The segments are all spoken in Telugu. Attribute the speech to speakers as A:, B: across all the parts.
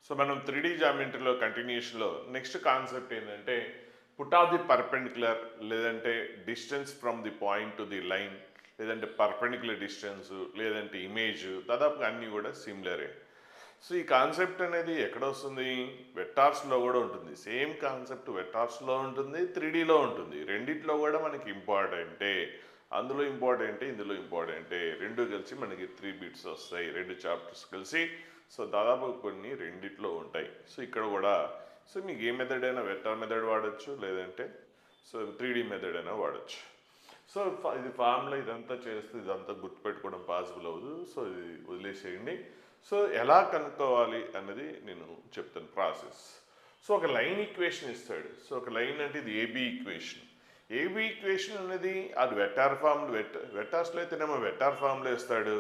A: సో మనం 3D జామెట్రీలో కంటిన్యూషన్లో నెక్స్ట్ కాన్సెప్ట్ ఏంటంటే పుట్ ఆఫ్ ది పర్పెండిక్యులర్, లేదంటే distance from the point to the line, లేదంటే పర్పెండిక్యులర్ డిస్టెన్స్, లేదంటే ఇమేజ్, దాదాపుగా అన్నీ కూడా సిమిలరే. సో ఈ కాన్సెప్ట్ అనేది ఎక్కడ వస్తుంది? వెక్టార్స్లో కూడా ఉంటుంది. సేమ్ కాన్సెప్ట్ వెక్టార్స్లో ఉంటుంది, 3Dలో ఉంటుంది. రెండిట్లో కూడా మనకి ఇంపార్టెంటే. అందులో ఇంపార్టెంటే, ఇందులో ఇంపార్టెంటే. రెండు కలిసి మనకి 3 బిట్స్ వస్తాయి, రెండు చాప్టర్స్ కలిసి. సో దాదాపు కొన్ని రెండిట్లో ఉంటాయి. సో ఇక్కడ కూడా సో మీకు ఏ మెథడ్ అయినా వెక్టార్ మెథడ్ వాడచ్చు, లేదంటే సో 3D మెథడ్ అయినా వాడచ్చు. సో ఇది ఫార్ములా ఇదంతా చేస్తే ఇదంతా గుర్తుపెట్టుకోవడం పాసిబుల్ అవ్వదు. సో ఇది వదిలేసేయండి. సో ఎలా కనుక్కోవాలి అన్నది నేను చెప్తాను ప్రాసెస్. సో ఒక లైన్ ఈక్వేషన్ ఇస్తాడు. సో ఒక లైన్ అంటే ఇది ఏబీ ఈక్వేషన్. ఏబీ ఈక్వేషన్ అనేది అది వెక్టార్ ఫామ్లో వెక్టార్స్లో అయితేనేమో వెక్టార్ ఫామ్లో ఇస్తాడు.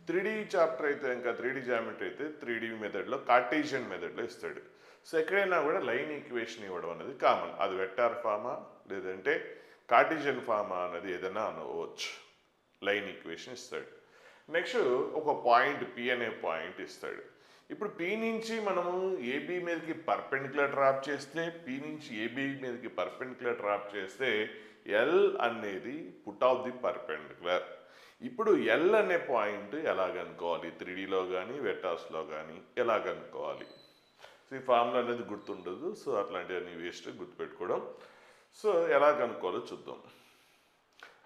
A: 3D చాప్టర్ అయితే ఇంకా 3D జామెట్రీ అయితే 3D మెథడ్లో కార్టేజియన్ మెథడ్లో ఇస్తాడు. సో ఎక్కడైనా కూడా లైన్ ఈక్వేషన్ ఇవ్వడం అనేది కామన్. అది వెక్టార్ ఫామా లేదంటే కార్టేజియన్ ఫామా అనేది ఏదైనా అనుకోవచ్చు. లైన్ ఈక్వేషన్ ఇస్తాడు. నెక్స్ట్ ఒక పాయింట్ పి అనే పాయింట్ ఇస్తాడు. ఇప్పుడు పి నుంచి మనము ఏబీ మీదకి పర్పెండిక్యులర్ డ్రాప్ చేస్తే, పి నుంచి ఏబీ మీదకి పర్పెండిక్యులర్ డ్రాప్ చేస్తే ఎల్ అనేది పుట్ ఆఫ్ ది పర్పెండిక్యులర్. ఇప్పుడు ఎల్ అనే పాయింట్ ఎలా కనుక్కోవాలి? 3Dలో కానీ వెక్టార్స్లో కానీ ఎలా కనుక్కోవాలి? సో ఈ ఫార్ములా అనేది గుర్తుండదు. సో అట్లాంటివన్నీ వేస్ట్ గుర్తుపెట్టుకోవడం. సో ఎలా కనుక్కోవాలో చూద్దాం.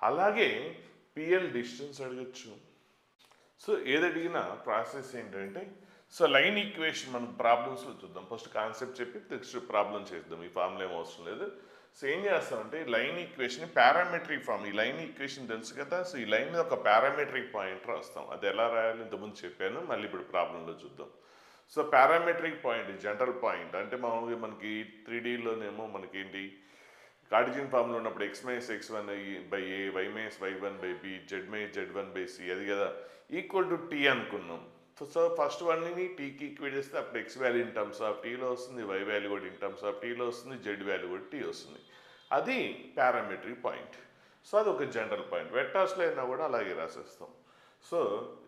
A: అలాగే పిఎల్ డిస్టెన్స్ అడగచ్చు. సో ఏది అడిగినా ప్రాసెస్ ఏంటంటే సో లైన్ ఈక్వేషన్ మనం ప్రాబ్లమ్స్లో చూద్దాం. ఫస్ట్ కాన్సెప్ట్ చెప్పి నెక్స్ట్ ప్రాబ్లం చేద్దాం. ఈ ఫార్ములా ఏం అవసరం లేదు. సో ఏం చేస్తామంటే లైన్ ఈక్వేషన్ పారామెట్రిక్ ఫామ్. ఈ లైన్ ఈక్వేషన్ తెలుసు కదా. సో ఈ లైన్ మీద ఒక పారామెట్రిక్ పాయింట్ రాస్తాం. అది ఎలా రాయాలి ఇంతకుముందు చెప్పాను, మళ్ళీ ఇప్పుడు ప్రాబ్లంలో చూద్దాం. So parametric point general point అంటే మామూలుగా మనకి 3Dలోనేమో మనకేంటి కార్టేజియన్ ఫామ్లో ఉన్నప్పుడు x - x1 by A, y - y1 by B, z - z1 by C, అది కదా ఈక్వల్ టు టీ అనుకున్నాం. సో ఫస్ట్ వన్ని టీకి ఈక్వేట్ చేస్తే అప్పుడు x value in terms of టీలో వస్తుంది, y వాల్యూ కూడా ఇన్ టర్మ్స్ ఆఫ్ టీలో వస్తుంది, z వాల్యూ కూడా టీ వస్తుంది. అది పారామెట్రిక్ పాయింట్. సో అది ఒక జనరల్ పాయింట్. వెక్టార్స్లో అయినా కూడా అలాగే రాసేస్తాం. సో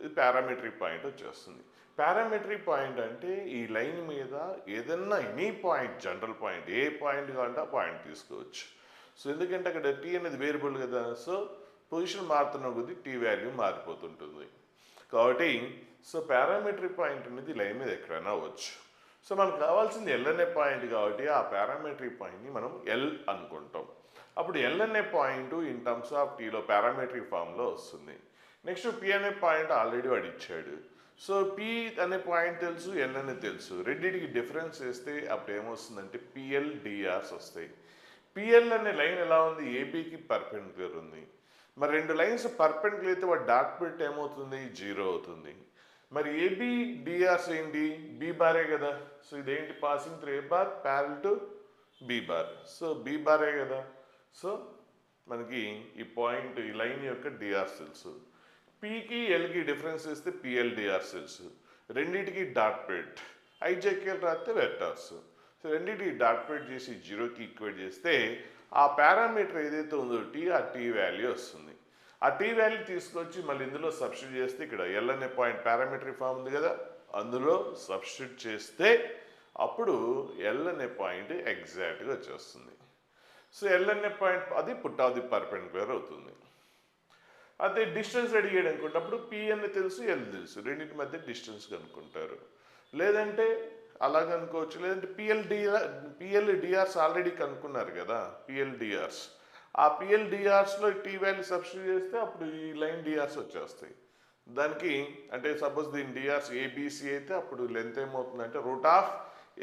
A: ఇది పారామెట్రిక్ పాయింట్ వచ్చేస్తుంది. పారామెట్రిక్ పాయింట్ అంటే ఈ లైన్ మీద ఏదన్నా ఎనీ పాయింట్ జనరల్ పాయింట్, ఏ పాయింట్ కావాలంటే ఆ పాయింట్ తీసుకోవచ్చు. సో ఎందుకంటే అక్కడ టీ అనేది వేరియబుల్ కదా. సో పొజిషన్ మారుతున్న కొద్దీ టీ వాల్యూ మారిపోతుంటుంది కాబట్టి సో పారామెట్రిక్ పాయింట్ అనేది లైన్ మీద ఎక్కడైనా అవ్వచ్చు. సో మనకు కావాల్సింది ఎల్ అనే పాయింట్ కాబట్టి ఆ పారామెట్రిక్ పాయింట్ని మనం ఎల్ అనుకుంటాం. అప్పుడు ఎల్ అనే పాయింట్ ఇన్ టర్మ్స్ ఆఫ్ టీలో పారామెట్రిక్ ఫామ్లో వస్తుంది. నెక్స్ట్ పి అనే పాయింట్ ఆల్రెడీ వాడు ఇచ్చాడు. సో పి అనే పాయింట్ తెలుసు, ఎల్ అనేది తెలుసు. రెండింటికి డిఫరెన్స్ వేస్తే అప్పుడు ఏమొస్తుందంటే పిఎల్ డిఆర్స్ వస్తాయి. పిఎల్ అనే లైన్ ఎలా ఉంది? ఏబీకి పర్పెండిక్యులర్ ఉంది. మరి రెండు లైన్స్ పర్పెండిక్యులర్ అయితే వాడు డాట్ పెట్టి ఏమవుతుంది? 0 అవుతుంది. మరి ఏబీ డిఆర్స్ ఏంటి? బి బారే కదా. సో ఇదేంటి? Passing through A bar parallel to B bar. So B బారే కదా. సో మనకి ఈ పాయింట్ ఈ లైన్ యొక్క డిఆర్స్ తెలుసు. పీకి ఎల్కి డిఫరెన్స్ ఇస్తే పిఎల్ డిఆర్స్ తెలుసు. రెండింటికి డాట్ పెట్ ఐజెక్ఎల్ రాస్తే వెక్టార్స్. సో రెండింటికి డాట్ పెట్ చేసి 0కి ఈక్వేట్ చేస్తే ఆ పారామీటర్ ఏదైతే ఉందో టీ, ఆ టీ వాల్యూ వస్తుంది. ఆ టీ వాల్యూ తీసుకొచ్చి మళ్ళీ ఇందులో సబ్స్టిట్యూట్ చేస్తే ఇక్కడ ఎల్ అనే పాయింట్ పారామెట్రిక్ ఫామ్ ఉంది కదా, అందులో సబ్స్టిట్యూట్ చేస్తే అప్పుడు ఎల్ అనే పాయింట్ ఎగ్జాక్ట్గా వచ్చేస్తుంది. సో ఎల్ అనే పాయింట్ అది పుట్ ఆఫ్ ది పర్పెండిక్యులర్ అవుతుంది. అదే డిస్టెన్స్ అడిగాడు అనుకున్నప్పుడు పి అని తెలుసు, ఎల్ తెలుసు. రెండింటి మధ్య డిస్టెన్స్ కనుక్కుంటారు. లేదంటే అలాగ అనుకోవచ్చు. లేదంటే పిఎల్ డిఆర్స్ ఆల్రెడీ కనుక్కున్నారు కదా, పిఎల్ డిఆర్స్. ఆ పిఎల్ డిఆర్స్లో టీ వాల్యూ సబ్స్టిట్యూట్ చేస్తే అప్పుడు ఈ లైన్ డిఆర్స్ వచ్చేస్తాయి. దానికి అంటే సపోజ్ దీని డిఆర్స్ ఏబిసి అయితే అప్పుడు లెంత్ ఏమవుతుందంటే √A²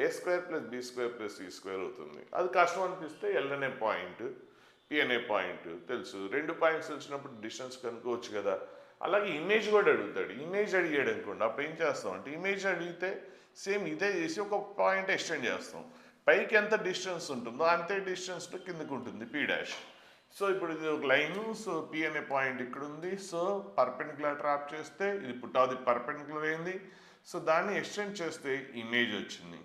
A: + B² + C² అవుతుంది. అది కష్టం అనిపిస్తే ఎల్ అనే పాయింట్, పి అనే పాయింట్ తెలుసు. రెండు పాయింట్స్ తెలిసినప్పుడు డిస్టెన్స్ కనుక్కోవచ్చు కదా. అలాగే ఇమేజ్ కూడా అడుగుతాడు. ఇమేజ్ అడిగాడు అనుకోండి, అప్పుడు ఏం చేస్తాం అంటే ఇమేజ్ అడిగితే సేమ్ ఇదే చేసి ఒక పాయింట్ ఎక్స్టెండ్ చేస్తాం. పైకి ఎంత డిస్టెన్స్ ఉంటుందో అంతే డిస్టెన్స్లో కిందకు ఉంటుంది పి డాష్. సో ఇప్పుడు ఇది ఒక లైన్. సో పి అనే పాయింట్ ఇక్కడ ఉంది. సో పర్పెండిక్యులర్ డ్రాప్ చేస్తే ఇది పుట్ ఆఫ్ ది పర్పెండిక్యులర్ అయింది. సో దాన్ని ఎక్స్టెండ్ చేస్తే ఇమేజ్ వచ్చింది.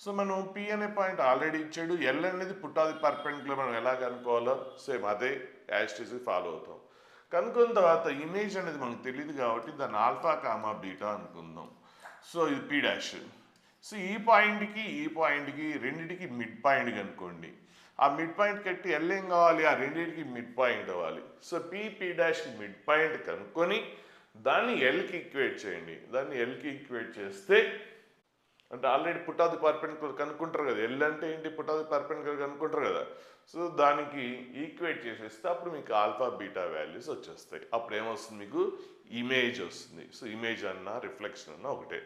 A: సో మనం పి అనే పాయింట్ ఆల్రెడీ ఇచ్చాడు. ఎల్ అనేది పుట్ ఆఫ్ ది పర్పెండిక్యులర్ మనం ఎలా కనుక్కోవాలో సేమ్ అదే యాస్టిస్ ఫాలో అవుతాం. కనుక్కున్న తర్వాత ఇమేజ్ అనేది మనకు తెలియదు కాబట్టి దాన్ని ఆల్ఫా కామా బీటా అనుకుందాం. సో ఇది పి డాష్. సో ఈ పాయింట్కి రెండింటికి మిడ్ పాయింట్ కనుక్కోండి. ఆ మిడ్ పాయింట్ కట్టి ఎల్ ఏం కావాలి, ఆ రెండింటికి మిడ్ పాయింట్ అవ్వాలి. సో పీ డాష్కి మిడ్ పాయింట్ కనుక్కొని దాన్ని ఎల్కి ఈక్వేట్ చేయండి. దాన్ని ఎల్కి ఈక్వేట్ చేస్తే అంటే already foot of the perpendicular కనుక్కుంటారు కదా, ఎల్ అంటే ఏంటి, పుట్ ఆఫ్ ది పర్పెండిక్యులర్ కనుక్కుంటారు కదా. సో దానికి ఈక్వేట్ చేసేస్తే అప్పుడు మీకు ఆల్ఫా బీటా వాల్యూస్ వచ్చేస్తాయి. అప్పుడు ఏమొస్తుంది, మీకు ఇమేజ్ వస్తుంది. సో ఇమేజ్ అన్నా రిఫ్లెక్షన్ అన్నా ఒకటే.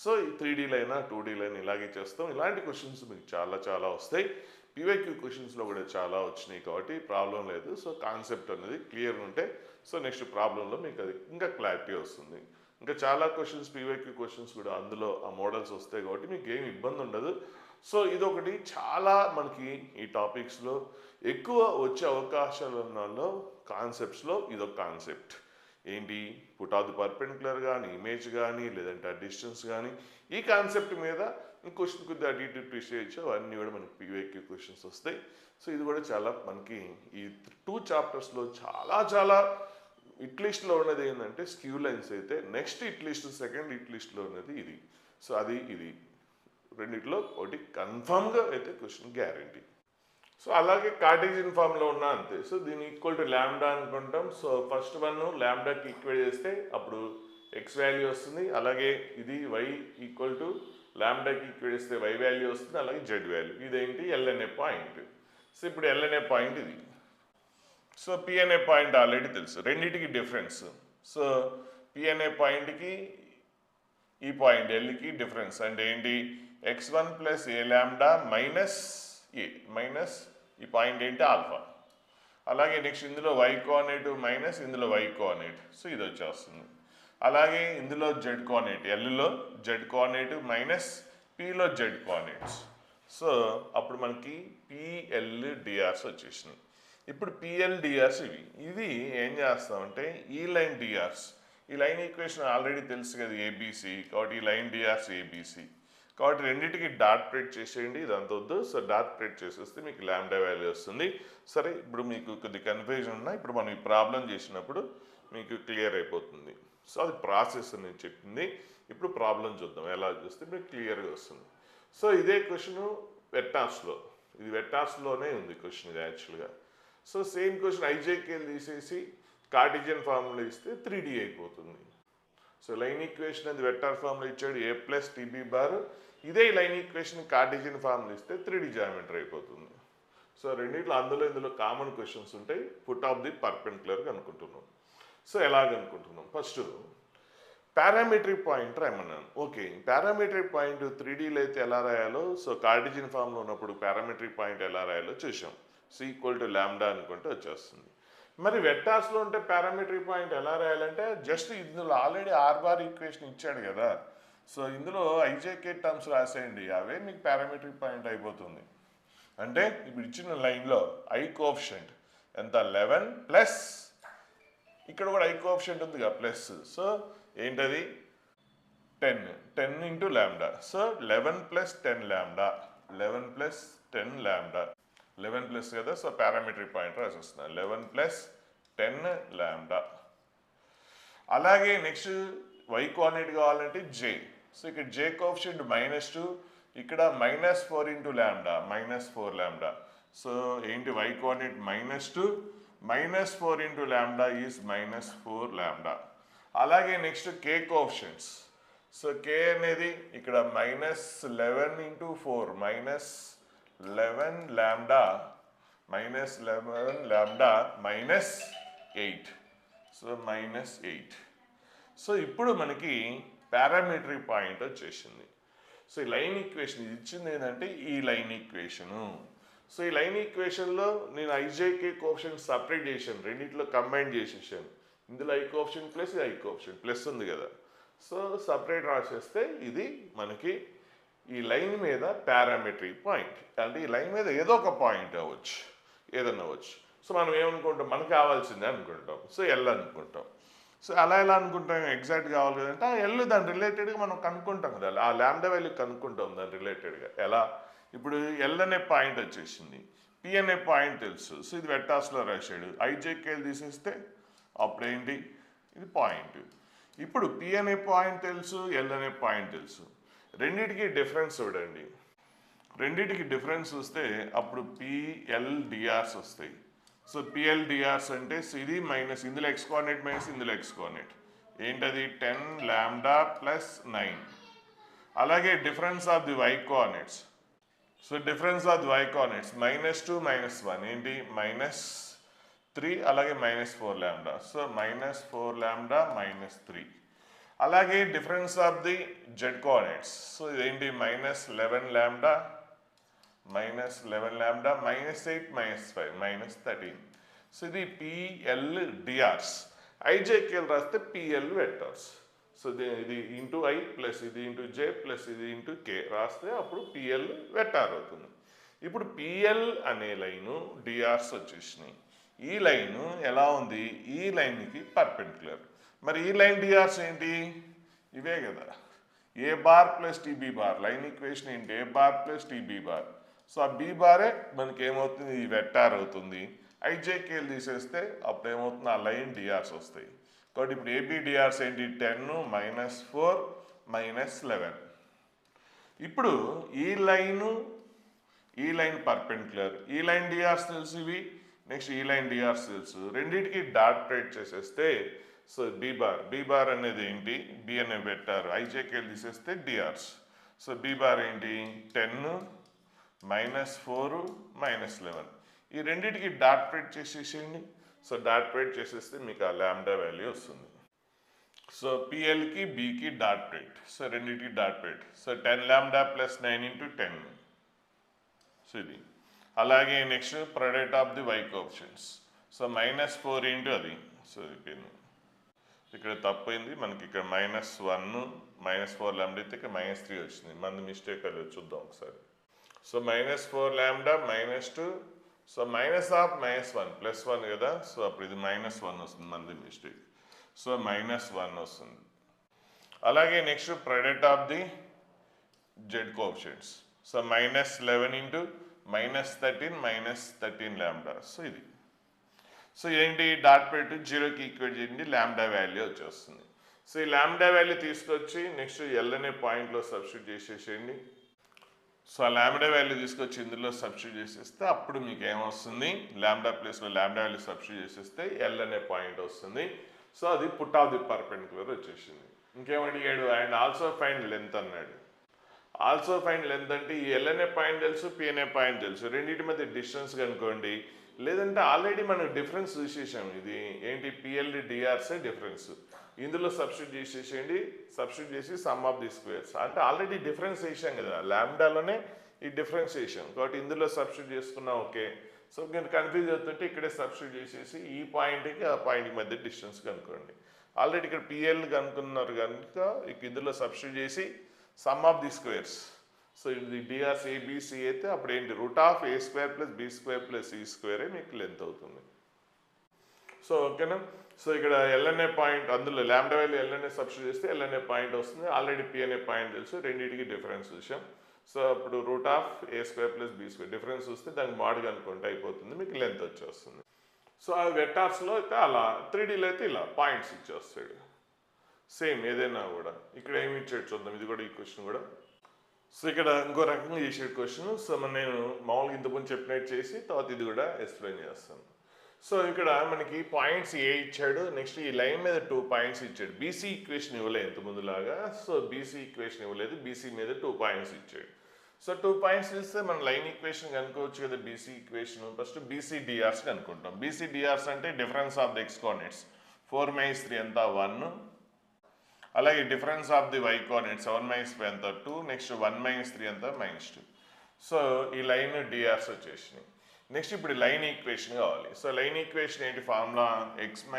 A: సో ఈ 3Dలో అయినా 2Dలో అయినా ఇలాగే చేస్తాం. ఇలాంటి క్వశ్చన్స్ మీకు చాలా వస్తాయి. పీవైక్యూ క్వశ్చన్స్లో కూడా చాలా వచ్చినాయి కాబట్టి ప్రాబ్లం లేదు. సో కాన్సెప్ట్ అనేది క్లియర్ ఉంటే సో నెక్స్ట్ ప్రాబ్లంలో మీకు అది ఇంకా క్లారిటీ వస్తుంది. ఇంకా చాలా క్వశ్చన్స్ పీవైక్యూ క్వశ్చన్స్ కూడా అందులో ఆ మోడల్స్ వస్తాయి కాబట్టి మీకు ఏమి ఇబ్బంది ఉండదు. సో ఇదొకటి చాలా మనకి ఈ టాపిక్స్లో ఎక్కువ వచ్చే అవకాశాలు ఉన్న కాన్సెప్ట్స్లో ఇదొక కాన్సెప్ట్. ఏంటి, పుట్ ఆఫ్ ది పర్పెండిక్యులర్ కానీ, ఇమేజ్ కానీ, లేదంటే ఆ డిస్టెన్స్ కానీ, ఈ కాన్సెప్ట్ మీద క్వశ్చన్ కొద్దిగా అటు ఇటు ట్విస్ట్ చేయొచ్చు. అవన్నీ కూడా మనకి పీవైక్యూ క్వశ్చన్స్ వస్తాయి. సో ఇది కూడా చాలా మనకి ఈ 2 చాప్టర్స్లో చాలా ఇట్ లిస్ట్లో ఉన్నది ఏంటంటే స్క్యూ లైన్స్ అయితే, next it list second it లిస్ట్లో ఉన్నది ఇది. సో అది ఇది రెండిట్లో ఒకటి కన్ఫామ్గా అయితే క్వశ్చన్ గ్యారంటీ. సో అలాగే కార్టేజియన్ ఫామ్లో ఉన్న అంతే. సో దీని ఈక్వల్ టు ల్యాండా అనుకుంటాం. సో ఫస్ట్ వన్ ల్యాండాకి ఈక్వేట్ చేస్తే అప్పుడు ఎక్స్ వాల్యూ వస్తుంది. అలాగే ఇది వై ఈక్వల్ టు ల్యాండాకి ఈక్వేట్ చేస్తే వై వాల్యూ వస్తుంది. అలాగే జెడ్ వాల్యూ. ఇదేంటి, ఎల్ అనే పాయింట్. సో ఇప్పుడు ఎల్ అనే పాయింట్ ఇది. సో పి అనే పాయింట్ ఆల్రెడీ తెలుసు, రెండింటికి డిఫరెన్స్. సో పి అనే పాయింట్కి ఈ పాయింట్ ఎల్కి డిఫరెన్స్ అంటే ఏంటి, x1 plus a lambda minus a minus ఈ పాయింట్ ఏంటి ఆల్ఫా. అలాగే నెక్స్ట్ ఇందులో వై కోఆర్డినేట్ మైనస్ ఇందులో వై కోఆర్డినేట్. సో ఇది వచ్చేస్తుంది. అలాగే ఇందులో జెడ్ కోఆర్డినేట్, ఎల్లో జెడ్ కోఆర్డినేట్ మైనస్ పిలో జెడ్ కోఆర్డినేట్స్. సో అప్పుడు మనకి పిఎల్ డిఆర్స్ వచ్చేసినాయి. ఇప్పుడు పిఎల్ డిఆర్స్ ఇది ఏం చేస్తామంటే ఈ లైన్ డిఆర్స్, ఈ లైన్ ఈక్వేషన్ ఆల్రెడీ తెలుసు కదా ఏబీసీ, కాబట్టి ఈ లైన్ డిఆర్స్ ఏబీసీ. కాబట్టి రెండింటికి డాట్ ప్రేట్ చేసేయండి, ఇదంతా వద్దు. సో డాట్ ప్రేట్ చేసేస్తే మీకు ల్యాండా వాల్యూ వస్తుంది. సరే, ఇప్పుడు మీకు కొద్ది కన్ఫ్యూజన్ ఉన్నా ఇప్పుడు మనం ఈ ప్రాబ్లం చేసినప్పుడు మీకు క్లియర్ అయిపోతుంది. సో అది ప్రాసెస్ నేను చెప్పింది. ఇప్పుడు ప్రాబ్లం చూద్దాం, ఎలా చూస్తే మీకు క్లియర్గా వస్తుంది. సో ఇదే క్వశ్చన్ వెక్టార్స్లో, ఇది వెక్టార్స్లోనే ఉంది క్వశ్చన్ ఇది యాక్చువల్గా. సో సేమ్ క్వశ్చన్ ఐజేకేలు తీసేసి కార్టేజియన్ ఫార్ములా ఇస్తే 3D అయిపోతుంది. సో లైన్ ఈక్వేషన్ అది వెక్టార్ ఫార్ములా ఇచ్చాడు, ఏ ప్లస్ టీబీ బార్. ఇదే లైన్ ఈక్వేషన్ కార్టేజియన్ ఫార్ములా ఇస్తే 3D జామెట్రీ అయిపోతుంది. సో రెండిట్లో ఇందులో కామన్ క్వశ్చన్స్ ఉంటాయి. పుట్ ఆఫ్ ది పర్పెండిక్యులర్ అనుకుంటున్నాం. సో ఎలాగనుకుంటున్నాం, ఫస్ట్ పారామెట్రిక్ పాయింట్ రాయమన్నాను. ఓకే, పారామెట్రిక్ పాయింట్ 3Dలో అయితే ఎలా రాయాలో, సో కార్టేజియన్ ఫార్ములా ఉన్నప్పుడు పారామెట్రిక్ పాయింట్ ఎలా రాయాలో చూసాం. సో ఈక్వల్ టు ల్యాండా అనుకుంటే వచ్చేస్తుంది. మరి వెక్టార్స్లో ఉంటే పారామెట్రిక్ పాయింట్ ఎలా రాయాలంటే జస్ట్ ఇందులో ఆల్రెడీ ఆర్ బార్ ఈక్వేషన్ ఇచ్చాడు కదా. సో ఇందులో ఐజేకే టర్మ్స్ రాసేయండి, అవే మీకు పారామెట్రిక్ పాయింట్ అయిపోతుంది. అంటే ఇప్పుడు ఇచ్చిన లైన్లో ఐ కోఎఫిషియంట్ ఎంత 11 ప్లస్ ఇక్కడ కూడా ఐ కోఎఫిషియంట్ ఉంది కదా ప్లస్. సో ఏంటది 10 ఇంటూ ల్యాండా. సో 11 ప్లస్ 10 ల్యాండా, 11 ప్లస్ 10 ల్యాండా, 11 ప్లస్ కదా. సో పారామెట్రిక్ పాయింట్ రాసేస్తున్నాను 11 ప్లస్ 10 ల్యాండా. అలాగే నెక్స్ట్ వై కోఆర్డినేట్ కావాలంటే జే. సో ఇక్కడ జే కోఎఫిషియంట్ -2, ఇక్కడ -4 ఇంటూ ల్యాండా, -4 ల్యాండా. సో ఏంటి Y coordinate -2, -4 into lambda is -4 lambda. అలాగే next K coefficients. So K అనేది ఇక్కడ -11 ఇంటూ 4 -11 ల్యాండా, -11 ల్యాండా -8. సో -8. సో ఇప్పుడు మనకి పారామెట్రిక్ పాయింట్ వచ్చేసింది. సో ఈ లైన్ ఈక్వేషన్ ఇది ఇచ్చింది ఏంటంటే ఈ లైన్ ఈక్వేషను. సో ఈ లైన్ ఈక్వేషన్లో నేను ఐజేకే కోఎఫిషియంట్ సపరేట్ చేశాను, రెండింటిలో కంబైన్ చేసేసాను. ఇందులో ఐ కోఎఫిషియంట్ ప్లస్ ఇది ఐ కోఎఫిషియంట్ ప్లస్ ఉంది కదా. సో సపరేట్ రాసేస్తే ఇది మనకి ఈ లైన్ మీద పారామెట్రిక్ పాయింట్. అంటే ఈ లైన్ మీద ఏదో ఒక పాయింట్ అవ్వచ్చు, ఏదన్నా అవ్వచ్చు. సో మనం ఏమనుకుంటాం, మనకు కావాల్సిందే అనుకుంటాం. సో ఎల్ అనుకుంటాం. సో అలా ఎలా అనుకుంటాం, ఎగ్జాక్ట్ కావాలి కదంటే ఆ ఎల్ దాని రిలేటెడ్గా మనం కనుక్కుంటాం కదా, ఆ ల్యాండా వాల్యూ కనుక్కుంటాం దాని రిలేటెడ్గా. ఎలా, ఇప్పుడు ఎల్ అనే పాయింట్ వచ్చేసింది, పి అనే పాయింట్ తెలుసు. సో ఇది వెక్టార్స్లో రాశాడు, ఐజేకేలు తీసేస్తే అప్పుడేంటి ఇది పాయింట్. ఇప్పుడు పి అనే పాయింట్ తెలుసు, ఎల్ అనే పాయింట్ తెలుసు. రెండిటికి డిఫరెన్స్ చూడండి. రెండిటికి డిఫరెన్స్ చూస్తే అప్పుడు పిఎల్డిఆర్స్ వస్తాయి. సో పిఎల్డిఆర్స్ అంటే ఇది మైనస్, ఇందులో ఎక్స్ కోఆర్డినేట్ మైనస్ ఇందులో ఎక్స్ కోఆర్డినేట్ ఏంటది 10 లాంబ్డా ప్లస్ 9. అలాగే difference of the why coordinates. So difference of the why coordinates -2 -1 ఏంటి -3, అలాగే -4 లాంబ్డా. So -4 lambda -3. అలాగే difference of the Z coordinates. So ఇదేంటి -11 లాంబ్డా -11 లాంబ్డా -8 -5 -13. సో ఇది పిఎల్డిఆర్స్. ఐజేకేఎల్ రాస్తే పిఎల్ వెక్టర్స్. సో ఇది ఇంటూ ఐ ప్లస్ ఇది ఇంటూ జే ప్లస్ ఇది ఇంటూ కే రాస్తే అప్పుడు పిఎల్ వెక్టార్ అవుతుంది. ఇప్పుడు పిఎల్ అనే లైను డిఆర్స్ వచ్చేసినాయి. ఈ లైను ఎలా ఉంది, ఈ లైన్కి పర్పెండిక్యులర్. మరి ఈ లైన్ డిఆర్స్ ఏంటి, ఇవే కదా, a bar plus t b bar. Line equation ఏంటి, a bar plus t b bar. So ఆ బీ బారే మనకి ఏమవుతుంది, ఈ వెక్టార్ అవుతుంది. ఐజేకేఎల్ తీసేస్తే అప్పుడు ఏమవుతుంది, ఆ లైన్ డిఆర్స్ వస్తాయి. కాబట్టి ఇప్పుడు ఏబీ డిఆర్స్ ఏంటి 10 -4 -11. ఇప్పుడు ఈ లైన్ పర్పెండిక్యులర్, ఈ లైన్ డిఆర్స్ తెలుసు ఇవి, నెక్స్ట్ ఈ లైన్ డిఆర్స్ తెలుసు. రెండింటికి డాట్ ట్రేట్ చేసేస్తే సో బీ బార్ అనేది ఏంటి, బి అనే వెక్టార్, ఐజేకేఎల్ తీసేస్తే డిఆర్స్. సో బీ బార్ ఏంటి 10 -4 -11. ఈ రెండింటికి డాట్ ట్రేట్ చేసేసేయండి. సో డాట్ ట్రేట్ చేసేస్తే మీకు ఆ లాంబ్డా వాల్యూ వస్తుంది. సో పిఎల్కి బీకి డాట్ ట్రేట్. సో రెండింటికి డాట్ ట్రేట్. So 10 lambda plus 9 × 10. సో ఇది. అలాగే next product of the Y coefficients. So -4 into అది. సో ఇక్కడ తప్పైంది మనకి, ఇక్కడ -1 -4 లాంబ్డా అయితే ఇక్కడ -3 వచ్చింది. మనది మిస్టేక్ అది చూద్దాం ఒకసారి. So -4 lambda -2. సో -1 +1 కదా. సో అప్పుడు ఇది -1 వస్తుంది, మనది మిస్టేక్. సో -1 వస్తుంది. అలాగే next product of the Z coefficients. So -11 into -13 lambda. So ఇది. సో ఏంటి డాట్ పెట్టి 0కి ఈక్వేట్ చేయండి, లాంబ్డా వాల్యూ వచ్చేస్తుంది. సో ఈ లాంబ్డా వాల్యూ తీసుకొచ్చి నెక్స్ట్ ఎల్ అనే పాయింట్లో సబ్స్టిట్యూట్ చేసేసేయండి. సో ఆ లాంబ్డా వాల్యూ తీసుకొచ్చి ఇందులో సబ్స్టిట్యూట్ చేసేస్తే అప్పుడు మీకు ఏమొస్తుంది, లాంబ్డా ప్లేస్లో లాంబ్డా వాల్యూ సబ్స్టిట్యూట్ చేసేస్తే ఎల్ అనే పాయింట్ వస్తుంది. సో అది పుట్ ఆఫ్ ది పర్పెండిక్యులర్ వచ్చేసింది. ఇంకేమడిగాడు, అండ్ ఆల్సో ఫైండ్ లెంత్ అన్నాడు. ఆల్సో ఫైండ్ లెంత్ అంటే ఈ ఎల్ అనే పాయింట్ తెలుసు, పి అనే పాయింట్ తెలుసు, రెండింటి మధ్య డిస్టెన్స్ కనుక్కోండి. లేదంటే ఆల్రెడీ మనం డిఫరెన్స్ చూసేసాం, ఇది ఏంటి పిఎల్ డిఆర్సే డిఫరెన్స్. ఇందులో సబ్స్టిట్యూట్ చేసేసేయండి, సబ్స్టిట్యూట్ చేసి సమ్ ఆఫ్ ది స్క్వేర్స్ అంటే ఆల్రెడీ డిఫరెన్స్ వేసాం కదా, లాంబ్డాలోనే ఈ డిఫరెన్స్ వేసాం కాబట్టి ఇందులో సబ్స్టిట్యూట్ చేసుకున్నాం. ఓకే. సో మీరు కన్ఫ్యూజ్ అవుతుంటే ఇక్కడే సబ్స్టిట్యూట్ చేసేసి ఈ పాయింట్కి ఆ పాయింట్కి మధ్య డిస్టెన్స్ కనుక్కోండి. ఆల్రెడీ ఇక్కడ పిఎల్ కనుక్కున్నారు కనుక ఇందులో సబ్స్టిట్యూట్ చేసి some of the squares. So ఇది డిఆర్స్ ఏబిసి అయితే అప్పుడు ఏంటి √a² + b² + c² మీకు లెంత్ అవుతుంది. సో ఓకేనా. సో ఇక్కడ ఎల్ అనే పాయింట్, అందులో లాంబ్డా వాల్యూ ఎల్ అనే సబ్స్టిట్యూట్ చేస్తే ఎల్ అనే పాయింట్ వస్తుంది. ఆల్రెడీ పి అనే పాయింట్ తెలుసు, రెండింటికి డిఫరెన్స్ చూసాం. సో అప్పుడు √a² + b² డిఫరెన్స్ వస్తే దానికి మోడ్ కనుక్కుంటే అయిపోతుంది, మీకు లెంత్ వచ్చేస్తుంది. సో ఆ వెక్టార్స్లో అయితే అలా, 3Dలో అయితే ఇలా పాయింట్స్ ఇచ్చేస్తాడు. సేమ్ ఏదైనా కూడా ఇక్కడ ఏమి ఇచ్చాడు చూద్దాం. ఇది కూడా ఈ క్వశ్చన్ కూడా. సో ఇక్కడ ఇంకో రకంగా చేసాడు క్వశ్చన్. సో నేను మామూలుగా ఇంతకుముందు చెప్పినట్టు చేసి తర్వాత ఇది కూడా ఎక్స్ప్లెయిన్ చేస్తాను. సో ఇక్కడ మనకి పాయింట్స్ ఏ ఇచ్చాడు, నెక్స్ట్ ఈ లైన్ మీద 2 పాయింట్స్ ఇచ్చాడు. బీసీ ఈక్వేషన్ ఇవ్వలేదు ఇంత ముందులాగా. సో బీసీ ఈక్వేషన్ ఇవ్వలేదు, బీసీ మీద 2 పాయింట్స్ ఇచ్చాడు. సో 2 పాయింట్స్ ఇస్తే మనం లైన్ ఈక్వేషన్ కనుక్కోవచ్చు కదా. BC equation first BC DRs కనుక్కుంటాం. బీసీ డిఆర్స్ అంటే difference of the x coordinates 4 - 3 ఎంత 1. అలాగే difference of the why coordinates 7 - 5 ఎంత 2. నెక్స్ట్ 1 - 3 ఎంత -2. సో ఈ లైన్ డిఆర్స్ వచ్చేసినాయి. నెక్స్ట్ ఇప్పుడు లైన్ ఈక్వేషన్ కావాలి. సో లైన్ ఈక్వేషన్ ఏంటి, ఫార్ములా x -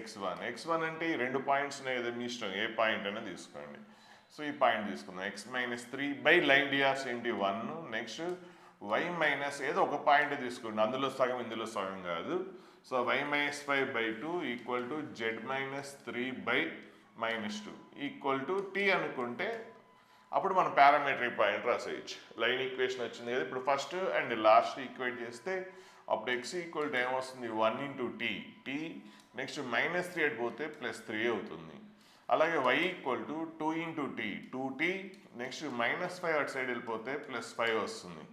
A: x1. x1 అంటే ఈ 2 పాయింట్స్ ఉన్నాయి కదా, మీ ఇష్టం ఏ పాయింట్ అయినా తీసుకోండి. సో ఈ పాయింట్ తీసుకుందాం. x - 3 బై లైన్ డిఆర్స్ ఏంటి 1. నెక్స్ట్ y - ఏదో ఒక పాయింట్ తీసుకోండి, అందులో సగం ఇందులో సగం కాదు. సో y - 5/2 = z - 3/-2 = t అనుకుంటే అప్పుడు మనం పారామెట్రిక్ పాయింట్ రాసేయచ్చు. లైన్ ఈక్వేషన్ వచ్చింది కదా. ఇప్పుడు ఫస్ట్ అండ్ లాస్ట్ ఈక్వేట్ చేస్తే అప్పుడు x = ఏమొస్తుంది 1 × t. t నెక్స్ట్ -3 అటు పోతే +3 అవుతుంది. అలాగే y equal to 2 into T 2t, next -5 అటు సైడ్ వెళ్ళిపోతే +5 వస్తుంది.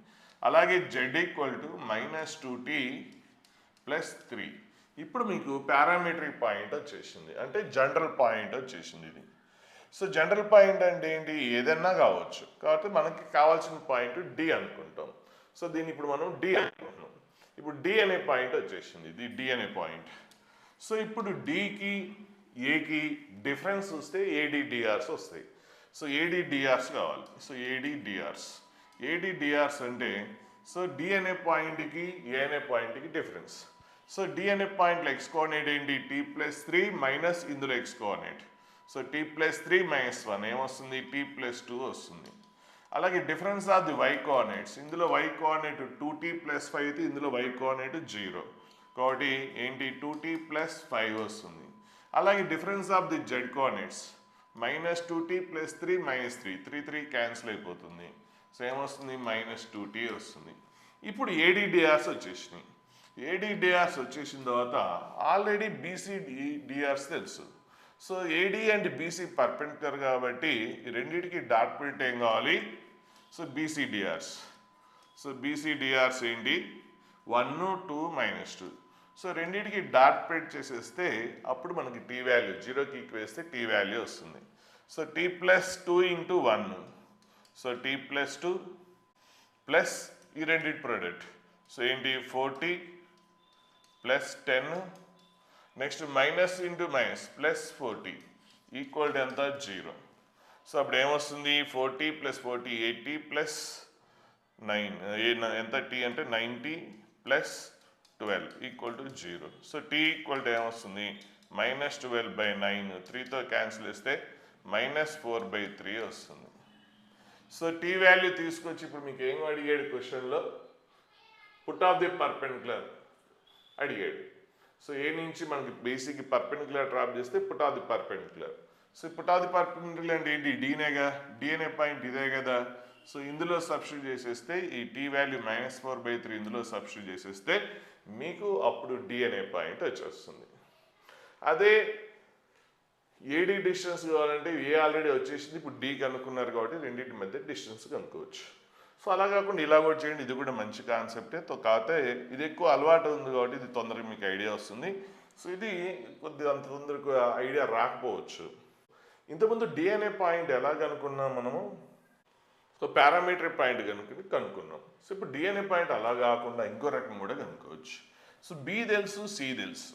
A: అలాగే z ఈక్వల్ టు -2t +3. ఇప్పుడు మీకు పారామెట్రిక్ పాయింట్ వచ్చేసింది, అంటే జనరల్ పాయింట్ వచ్చేసింది ఇది. సో జనరల్ పాయింట్ అంటే ఏంటి, ఏదన్నా కావచ్చు, కాబట్టి మనకి కావాల్సిన పాయింట్ డి అనుకుంటాం. సో దీన్ని ఇప్పుడు మనం డి అనుకుంటున్నాం. ఇప్పుడు డి అనే పాయింట్ వచ్చేసింది, ఇది డి అనే పాయింట్. సో ఇప్పుడు డికి ఏకి డిఫరెన్స్ వస్తే ఏడిడిఆర్స్ వస్తాయి. సో ఏడిడిఆర్స్ కావాలి. సో ఏడిడిఆర్స్ అంటే సో డి అనే పాయింట్కి ఏ అనే పాయింట్కి డిఫరెన్స్. సో డి అనే పాయింట్లో ఎక్స్ కోఆర్డినేట్ ఏంటి, t+3 మైనస్ ఇందులో ఎక్స్ కోఆర్డినేట్. సో t+3 - 1 ఏమొస్తుంది, t+2 వస్తుంది. అలాగే difference of the y coordinates, ఇందులో y కోఆర్డినేట్ 2t+5 అయితే ఇందులో y కోఆర్డినేట్ 0, కాబట్టి ఏంటి 2t+5 వస్తుంది. అలాగే difference of the z coordinates -2t+3 -3 3 cancel అయిపోతుంది. సో ఏమొస్తుంది, -2t వస్తుంది. ఇప్పుడు ఏడిడిఆర్స్ వచ్చేసినాయి. ఏడిడిఆర్స్ వచ్చేసిన తర్వాత ఆల్రెడీ బీసీడిఆర్స్ తెలుసు. So AD and BC perpendicular కాబట్టి ఈ రెండింటికి డాట్ ప్రోడక్ట్ ఏం కావాలి, సో బీసీడిఆర్స్. సో బీసీడిఆర్స్ ఏంటి 1 2 -2. సో రెండింటికి డాట్ ప్రోడక్ట్ చేసేస్తే అప్పుడు మనకి టీ వాల్యూ 0కి ఈక్వేస్తే టీ వాల్యూ వస్తుంది. So t+2 into 1, so t+2 plus ఈ రెండింటి ప్రోడక్ట్, సో ఏంటి 40 + 10, next minus into minus +40 equal to ఎంత 0. సో అప్పుడు ఏమొస్తుంది 40 + 40 80 + 9 ఎంత టీ అంటే 90 + 12 equal to 0. So T equal to ఏమొస్తుంది -12/9, 3తో క్యాన్సిల్ చేస్తే -4/3 వస్తుంది. సో టీ వాల్యూ తీసుకొచ్చి ఇప్పుడు మీకు ఏం అడిగాడు క్వశ్చన్లో, పుట్ ఆఫ్ ది పర్పెండిక్యులర్ అడిగాడు. సో ఏ నుంచి మనకి బేసిక్ పర్పెండిక్యులర్ డ్రాప్ చేస్తే put of the perpendicular. So put of the perpendicular అంటే ఏంటి, డీనేగా, డి అనే పాయింట్ ఇదే కదా. సో ఇందులో సబ్స్టిట్యూట్ చేసేస్తే ఈ టీ వాల్యూ -4/3 ఇందులో సబ్స్టిట్యూట్ చేసేస్తే మీకు అప్పుడు డి అనే పాయింట్ వచ్చేస్తుంది. అదే ఏడి డిస్టెన్స్ కావాలంటే ఏ ఆల్రెడీ వచ్చేసింది, ఇప్పుడు డి కనుక్కున్నారు కాబట్టి రెండింటి మధ్య డిస్టెన్స్ కనుక్కోవచ్చు. సో అలా కాకుండా ఇలా కూడా చేయండి, ఇది కూడా మంచి కాన్సెప్టే. కాకపోతే ఇది ఎక్కువ అలవాటు ఉంది కాబట్టి ఇది తొందరగా మీకు ఐడియా వస్తుంది. సో ఇది కొద్దిగా అంత తొందరగా ఐడియా రాకపోవచ్చు. ఇంతకుముందు డి అనే పాయింట్ ఎలా కనుక్కున్నాం మనము, సో పారామీటర్ పాయింట్ కనుక్కున్నాం. సో ఇప్పుడు డి అనే పాయింట్ అలా కాకుండా ఇంకో రకం కూడా కనుక్కోవచ్చు. సో బి తెలుసు, సి తెలుసు,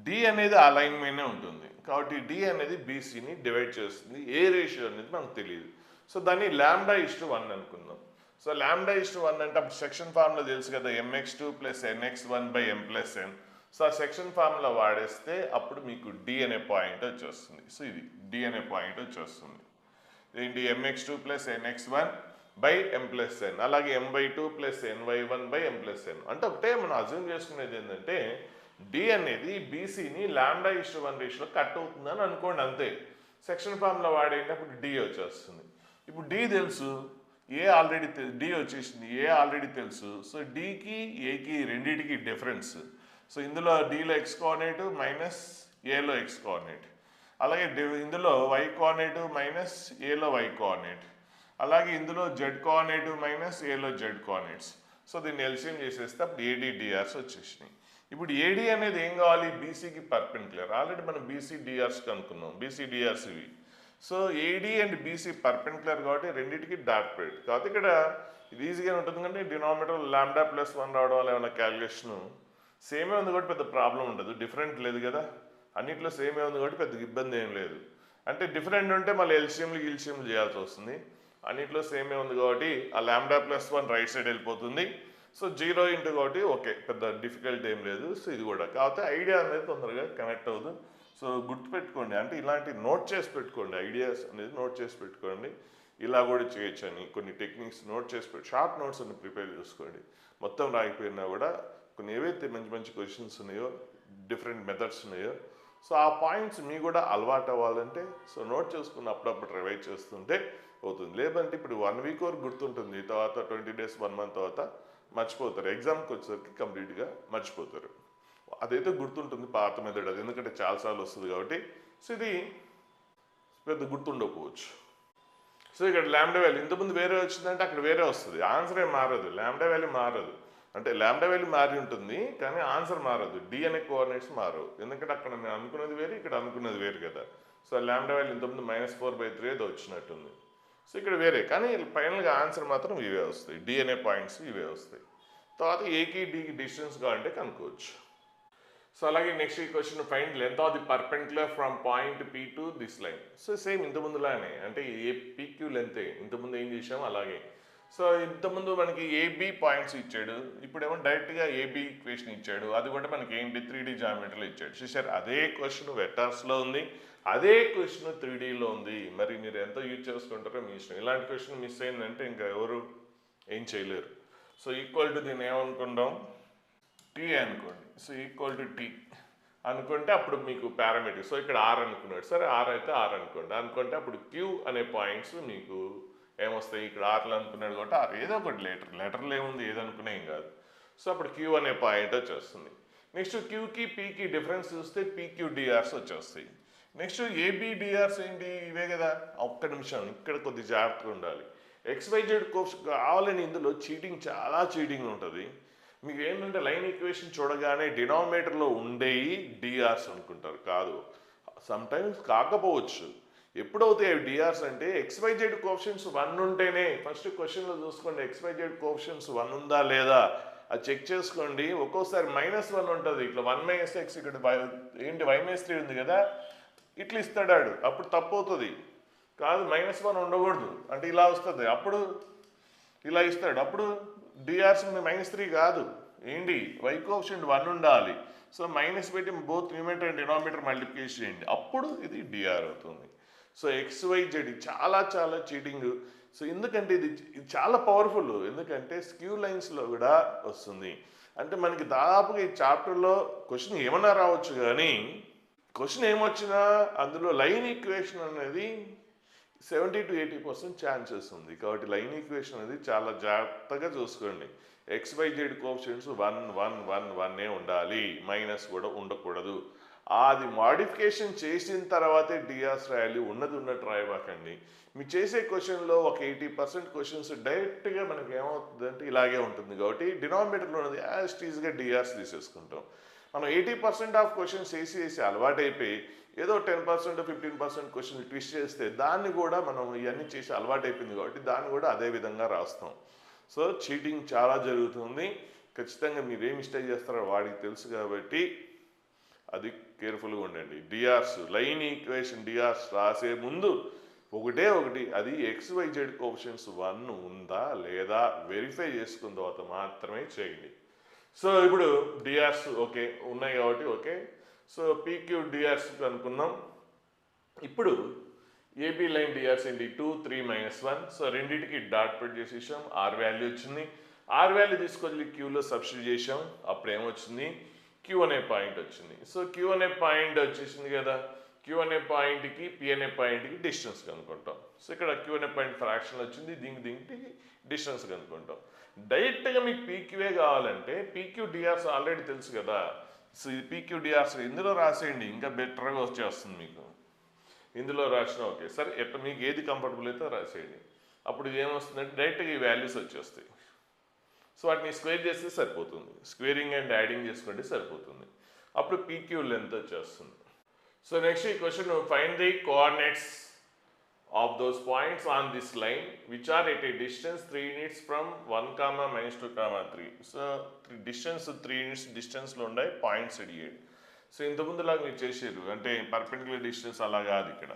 A: డి అనేది ఆ లైన్ మీదనే ఉంటుంది కాబట్టి డి అనేది బీసీని డివైడ్ చేస్తుంది. ఏ రేషియో అనేది మనకు తెలియదు. సో దాన్ని λ:1 అనుకుందాం. సో λ:1 అంటే అప్పుడు సెక్షన్ ఫార్ములా తెలుసు కదా, mx2 + nx1/m+n. సో ఆ సెక్షన్ ఫార్ములా వాడేస్తే అప్పుడు మీకు డి అనే పాయింట్ వచ్చేస్తుంది. సో ఇది డి అనే పాయింట్ వచ్చేస్తుంది. ఏంటి mx2 + nx1/m+n, అలాగే m/2 + ny1/m+n. అంటే ఒకటే మనం అజ్యూమ్ చేసుకునేది ఏంటంటే డి అనేది బీసీని λ:1 రేషియోలో కట్ అవుతుందని అనుకోండి, అంతే. సెక్షన్ ఫార్ములా వాడేయండి, అప్పుడు డి వచ్చేస్తుంది. ఇప్పుడు డి తెలుసు, ఏ ఆల్రెడీ డి వచ్చేసింది, ఏ ఆల్రెడీ తెలుసు. సో డికి ఏకి రెండింటికి డిఫరెన్స్. సో ఇందులో డిలో ఎక్స్ కోఆర్డినేట్ మైనస్ ఏలో ఎక్స్ కోఆర్డినేట్, అలాగే ఇందులో వై కోఆర్డినేట్ మైనస్ ఏలో వై కోఆర్డినేట్, అలాగే ఇందులో జెడ్ కోఆర్డినేట్ మైనస్ ఏలో జెడ్ కోఆర్డినేట్స్. సో దీన్ని ఎల్సిఎం చేసేస్తే అప్పుడు ఏడిడిఆర్స్ వచ్చేసినాయి. ఇప్పుడు ఏడి అనేది ఏం కావాలి, బీసీకి పర్పెండిక్యులర్. ఆల్రెడీ మనం బీసీడిఆర్స్ కనుక్కున్నాం, బీసీడిఆర్స్ ఇవి. So AD and BC perpendicular కాబట్టి రెండింటికి డాట్ ప్రోడక్ట్. కాబట్టి ఇక్కడ ఇది ఈజీగా ఉంటుంది, కానీ డినామినేటర్ λ+1 రావడం వల్ల ఏమైనా క్యాలిక్యులేషన్ సేమే ఉంది కాబట్టి పెద్ద ప్రాబ్లం ఉండదు. డిఫరెంట్ లేదు కదా, అన్నింటిలో సేమే ఉంది కాబట్టి పెద్ద ఇబ్బంది ఏం లేదు. అంటే డిఫరెంట్ ఉంటే మళ్ళీ ఎల్సిఎంలు చేయాల్సి వస్తుంది. అన్నింటిలో సేమే ఉంది కాబట్టి ఆ λ+1 రైట్ సైడ్ వెళ్ళిపోతుంది. సో 0 ఇంటూ కాబట్టి ఓకే, పెద్ద డిఫికల్ట్ ఏం లేదు. సో ఇది కూడా కాకపోతే ఐడియా అనేది తొందరగా కనెక్ట్ అవ్వదు. సో గుర్తుపెట్టుకోండి, అంటే ఇలాంటి నోట్ చేసి పెట్టుకోండి, ఐడియాస్ అనేది నోట్ చేసి పెట్టుకోండి. ఇలా కూడా చేయొచ్చు అని కొన్ని టెక్నిక్స్ నోట్ చేసి షార్ట్ నోట్స్ అన్ని ప్రిపేర్ చేసుకోండి. మొత్తం రాకపోయినా కూడా కొన్ని ఏవైతే మంచి మంచి క్వశ్చన్స్ ఉన్నాయో, డిఫరెంట్ మెథడ్స్ ఉన్నాయో, సో ఆ పాయింట్స్ మీ కూడా అలవాటు అవ్వాలంటే సో నోట్ చేసుకుని అప్పుడప్పుడు రివైజ్ చేస్తుంటే అవుతుంది. లేదంటే ఇప్పుడు 1 వీక్ వరకు గుర్తుంటుంది, తర్వాత 20 డేస్ 1 మంత్ తర్వాత మర్చిపోతారు. ఎగ్జామ్కి వచ్చేసరికి కంప్లీట్గా మర్చిపోతారు. అదైతే గుర్తుంటుంది పాత మెథడ్ అది, ఎందుకంటే చాలాసార్లు వస్తుంది కాబట్టి. సో ఇది పెద్ద గుర్తుండకపోవచ్చు. సో ఇక్కడ ల్యాండా వాల్యూ ఇంతకుముందు వేరే వచ్చిందంటే అక్కడ వేరే వస్తుంది, ఆన్సర్ ఏం మారదు, ల్యాండా వాల్యూ మారదు. అంటే ల్యాండా వాల్యూ మారి ఉంటుంది కానీ ఆన్సర్ మారదు, డి అనే కోఆర్డినేట్స్ మారవు. ఎందుకంటే అక్కడ నేను అనుకున్నది వేరు, ఇక్కడ అనుకున్నది వేరు కదా. సో ల్యాండా వాల్యూ ఇంతకుముందు -4/3 ఏదో వచ్చినట్టుంది. సో ఇక్కడ వేరే, కానీ ఫైనల్గా ఆన్సర్ మాత్రం ఇవే వస్తాయి, డి అనే పాయింట్స్ ఇవే వస్తాయి. తర్వాత ఏకి డికి డిస్టెన్స్ కావాలంటే కనుక్కోవచ్చు. సో అలాగే నెక్స్ట్ ఈ question, find length of the perpendicular from point P to this line. So same ఇంతకుముందులానే, అంటే ఏ పీక్యూ లెంతే ఇంతకుముందు ఏం చేసాము అలాగే. సో ఇంతకుముందు మనకి ఏబి పాయింట్స్ ఇచ్చాడు, ఇప్పుడేమో డైరెక్ట్గా ఏబి ఈక్వేషన్ ఇచ్చాడు, అది కూడా మనకి ఏంటి 3D జామెట్రీలో ఇచ్చాడు. చూసారు, అదే క్వశ్చన్ వెక్టార్స్లో ఉంది, అదే క్వశ్చన్ 3Dలో ఉంది. మరి మీరు ఎంత యూజ్ చేసుకుంటారో మీ ఇష్టం. ఇలాంటి క్వశ్చన్ మిస్ అయిందంటే ఇంకా ఎవరు ఏం చేయలేరు. సో ఈక్వల్ టు దీన్ని ఏమనుకుందాం, టీ అనుకోండి. సో ఈక్వల్ టు టీ అనుకుంటే అప్పుడు మీకు పారామీటర్. సో ఇక్కడ ఆర్ అనుకున్నాడు, సరే ఆర్ అయితే ఆర్ అనుకోండి. అనుకుంటే అప్పుడు క్యూ అనే పాయింట్స్ మీకు ఏమొస్తాయి, ఇక్కడ ఆర్లు అనుకున్నాడు కాబట్టి ఆర్, ఏదో ఒకటి లెటర్లు ఏముంది, ఏదనుకునే ఏం కాదు. సో అప్పుడు క్యూ అనే పాయింట్ వచ్చేస్తుంది. నెక్స్ట్ క్యూకి పీకి డిఫరెన్స్ చూస్తే పీక్యూ డిఆర్స్ వచ్చేస్తాయి. నెక్స్ట్ ఏబి డిఆర్స్ ఏంటి, ఇవే కదా. ఒక్క నిమిషం, ఇక్కడ కొద్ది జాగ్రత్తగా ఉండాలి. XYZ కోర్స్ కావాలని ఇందులో చీటింగ్, చాలా చీటింగ్ ఉంటుంది. మీకు ఏంటంటే లైన్ ఈక్వేషన్ చూడగానే డినామినేటర్లో ఉండేవి డిఆర్స్ అనుకుంటారు, కాదు. సమ్టైమ్స్ కాకపోవచ్చు. ఎప్పుడవుతాయి అవి డిఆర్స్ అంటే XYZ కోఎఫిషియెంట్స్ 1 ఉంటేనే. ఫస్ట్ క్వశ్చన్లో చూసుకోండి, XYZ కోఎఫిషియెంట్స్ 1 ఉందా లేదా అది చెక్ చేసుకోండి. ఒక్కోసారి -1 ఉంటుంది, ఇట్లా 1 - x, ఇక్కడ ఏంటి y-3 ఉంది కదా, ఇట్లా ఇస్తాడు, అప్పుడు తప్పు అవుతుంది. కాదు, -1 ఉండకూడదు అంటే ఇలా వస్తుంది, అప్పుడు ఇలా ఇస్తాడు, అప్పుడు డిఆర్స్ -3 కాదు, ఏంటి y కోఎఫిషియెంట్ 1 ఉండాలి. సో మైనస్ పెట్టి both numerator and denominator multiplication చేయండి, అప్పుడు ఇది డిఆర్ అవుతుంది. సో XYZ చాలా చాలా చీటింగ్. సో ఎందుకంటే ఇది చాలా పవర్ఫుల్, ఎందుకంటే స్క్యూ లైన్స్లో కూడా వస్తుంది. అంటే మనకి దాదాపుగా ఈ చాప్టర్లో క్వశ్చన్ ఏమన్నా రావచ్చు, కానీ క్వశ్చన్ ఏమొచ్చినా అందులో లైన్ ఈక్వేషన్ అనేది 70 to 80% ఛాన్సెస్ ఉంది. కాబట్టి లైన్ ఈక్వేషన్ అనేది చాలా జాగ్రత్తగా చూసుకోండి. XYZ కోఎఫిషియెంట్స్ 1 1 1 1 ఉండాలి, మైనస్ కూడా ఉండకూడదు. అది మాడిఫికేషన్ చేసిన తర్వాతే డిఆర్స్ రాయాలి, ఉన్నట్టు రాయబాకండి. మీరు చేసే క్వశ్చన్లో ఒక 80% క్వశ్చన్స్ డైరెక్ట్గా మనకి ఏమవుతుందంటే ఇలాగే ఉంటుంది. కాబట్టి డినామినేటర్లో ఉన్నది యాజ్ టీజ్గా డిఆర్స్ తీసేసుకుంటాం. మనం 80% ఆఫ్ క్వశ్చన్స్ వేసి అలవాటైపోయి ఏదో 10% 15% క్వశ్చన్ ట్విస్ట్ చేస్తే దాన్ని కూడా మనం ఇవన్నీ చేసి అలవాటైపోయింది కాబట్టి దాన్ని కూడా అదే విధంగా రాస్తాం. సో చీటింగ్ చాలా జరుగుతుంది. ఖచ్చితంగా మీరు ఏ మిస్టేక్ చేస్తారో వాడికి తెలుసు కాబట్టి అది కేర్ఫుల్గా ఉండండి. డిఆర్స్ లైన్ ఈక్వేషన్ డిఆర్స్ రాసే ముందు ఒకటి, అది XYZ కోఎఫిషియెంట్స్ 1 ఉందా లేదా వెరిఫై చేసుకున్న తర్వాత మాత్రమే చేయండి. సో ఇప్పుడు డిఆర్స్ ఓకే ఉన్నాయి కాబట్టి ఓకే. సో పీక్యూ డిఆర్స్ అనుకున్నాం. ఇప్పుడు ఏబీ లైన్ డిఆర్స్ ఏంటి 2 3 -1. సో రెండింటికి డాట్ పెట్ చేసేసాం, ఆర్ వాల్యూ వచ్చింది. ఆర్ వాల్యూ తీసుకొచ్చి క్యూలో సబ్స్టిట్యూట్ చేసాం, అప్పుడు ఏమొచ్చింది, క్యూ అనే పాయింట్ వచ్చింది. సో క్యూ అనే పాయింట్ వచ్చేసింది కదా, క్యూ అనే పాయింట్కి పి అనే పాయింట్కి డిస్టెన్స్ కనుక్కుంటాం. సో ఇక్కడ క్యూ అనే పాయింట్ ఫ్రాక్షన్ వచ్చింది, దీనికి డిస్టెన్స్ కనుక్కుంటాం. డైరెక్ట్గా మీకు పీక్యూఏ కావాలంటే పీక్యూ డిఆర్స్ ఆల్రెడీ తెలుసు కదా. సో ఈ పీక్యూ డిఆర్స్ ఇందులో రాసేయండి, ఇంకా బెటర్గా వచ్చేస్తుంది మీకు. ఇందులో రాసిన ఓకే సరే, ఎట్లా మీకు ఏది కంఫర్టబుల్ అయితే రాసేయండి. అప్పుడు ఇది ఏమొస్తుందంటే డైరెక్ట్గా ఈ వాల్యూస్ వచ్చేస్తాయి. సో వాటిని స్క్వేర్ చేస్తే సరిపోతుంది, స్క్వేరింగ్ అండ్ యాడింగ్ చేసుకుంటే సరిపోతుంది. అప్పుడు పీక్యూ లెంత్ వచ్చేస్తుంది. సో నెక్స్ట్ ఈ question, find the coordinates of those points on this line which are at a distance 3 units from 1, -2, 3. So distance 3 units డిస్టెన్స్లో ఉన్నాయి పాయింట్స్ అడిగాడు. సో ఇంతకుముందులాగా మీరు చేసారు అంటే పర్పెండిక్యులర్ డిస్టెన్స్ అలా కాదు ఇక్కడ.